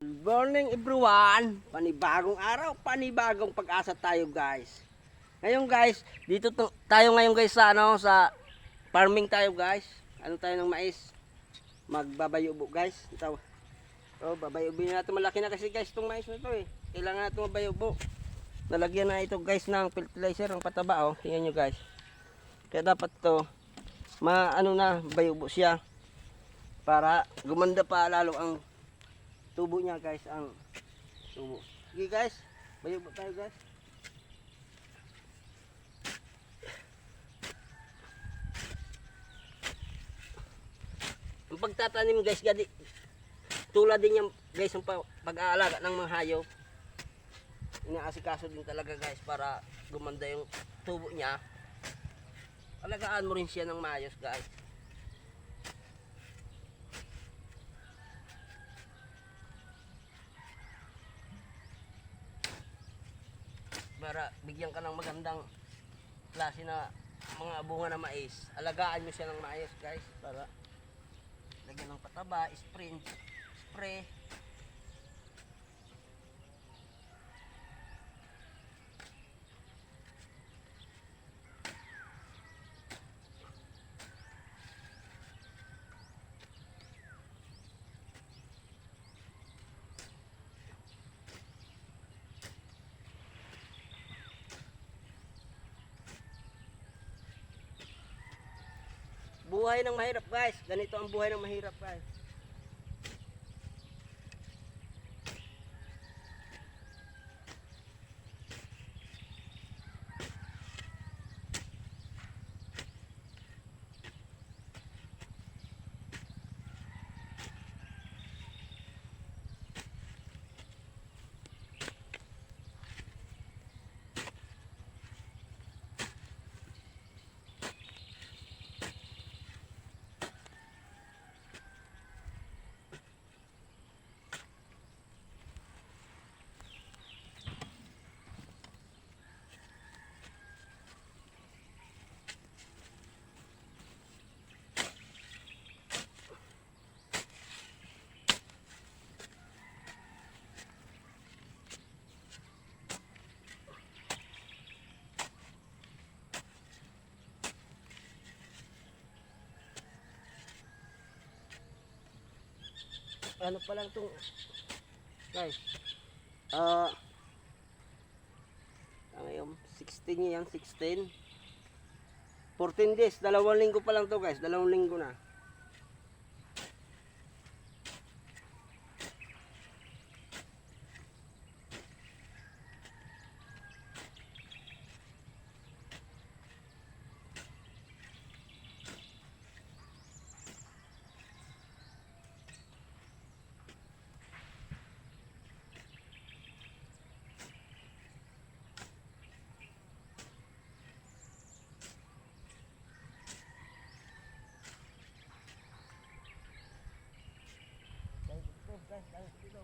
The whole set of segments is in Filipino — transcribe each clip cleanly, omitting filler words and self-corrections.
Good morning everyone! Panibagong araw, panibagong pag-asa tayo guys. Ngayon guys, tayo ngayon guys sa farming tayo guys. Ano tayo ng mais? Magbabayubo guys. Ito. Oh, babayubo natin, malaki na kasi guys itong mais na ito eh. Kailangan natin mabayubo. Nalagyan na ito guys ng fertilizer, ang pataba oh. Tingnan nyo guys. Kaya dapat to bayubo siya para gumanda pa lalo ang tubo niya guys, ang tubo. Sige guys, bayubo tayo guys. Ang pagtatanim guys, tulad din yan guys ang pag-aalaga ng mga hayop. Inaasikaso din talaga guys para gumanda yung tubo niya. Alagaan mo rin siya ng maayos guys. Para bigyan ka ng magandang klase na mga bunga na mais. Alagaan mo siya ng maayos guys, para lagyan ng pataba, spray. Buhay ng mahirap guys. Ganito ang buhay ng mahirap guys. Ano pa lang itong guys, ngayon 16 yan, 16 14 days, 2 linggo pa lang to guys, 2 linggo na. Guys, dito.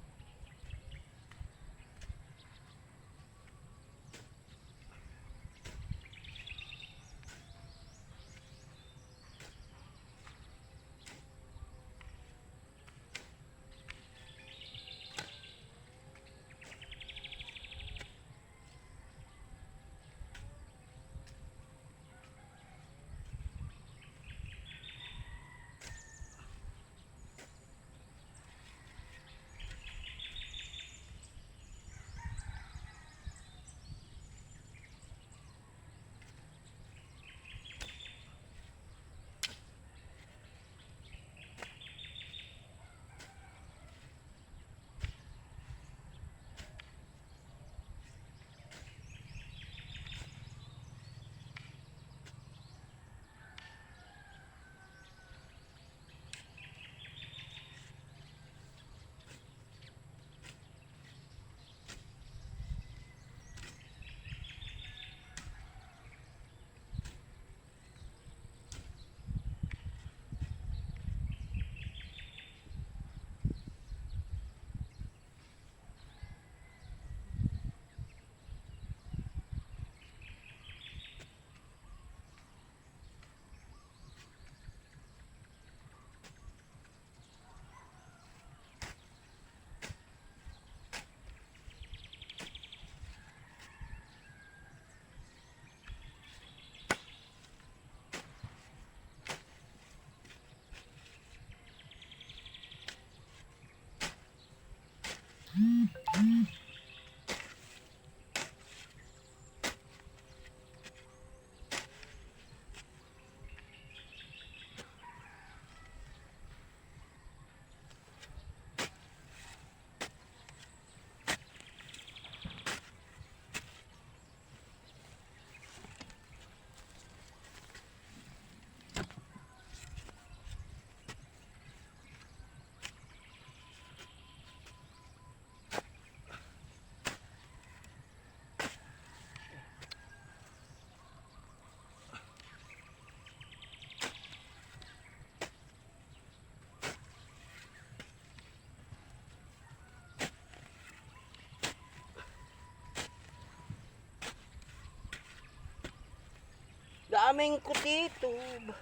aming kutitub.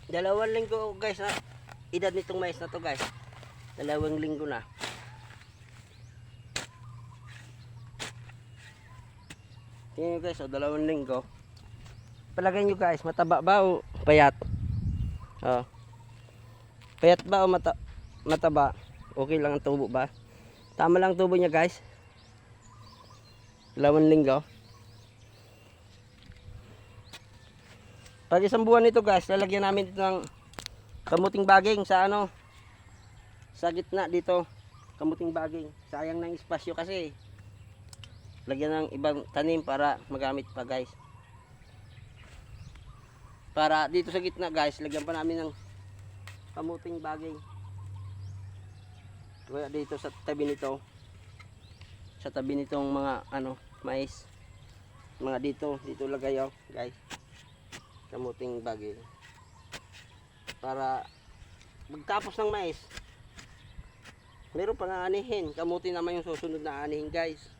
Dalawang linggo guys na edad nitong mais na to guys. 2 linggo na. Tingnan nyo guys, 2 linggo. Palagay nyo guys, mataba ba o payat? Oh. Payat ba o mataba? Okay lang ang tubo ba? Tama lang ang tubo niya guys. 2 linggo. Pag 1 buwan nito guys, lalagyan namin dito ng kamuting baging sa ano, sa gitna dito, kamuting baging. Sayang ng espasyo kasi. Lagyan ng ibang tanim para magamit pa guys. Para dito sa gitna guys, lagyan pa namin ng kamuting baging. Kaya dito sa tabi nito, sa tabi nitong mga ano, mais. Mga dito lagay oh guys. Kamuting baging para magtapos ng mais meron pa nga anihin. Kamuti naman yung susunod na anihin guys.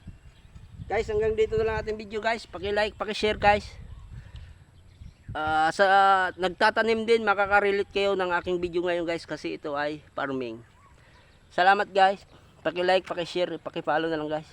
Hanggang dito na lang ating video guys. Paki-like, paki-share guys. Sa nagtatanim din, makaka-relate kayo ng aking video ngayon guys, kasi ito ay farming. Salamat guys. Paki-like, paki-share, paki-follow na lang guys.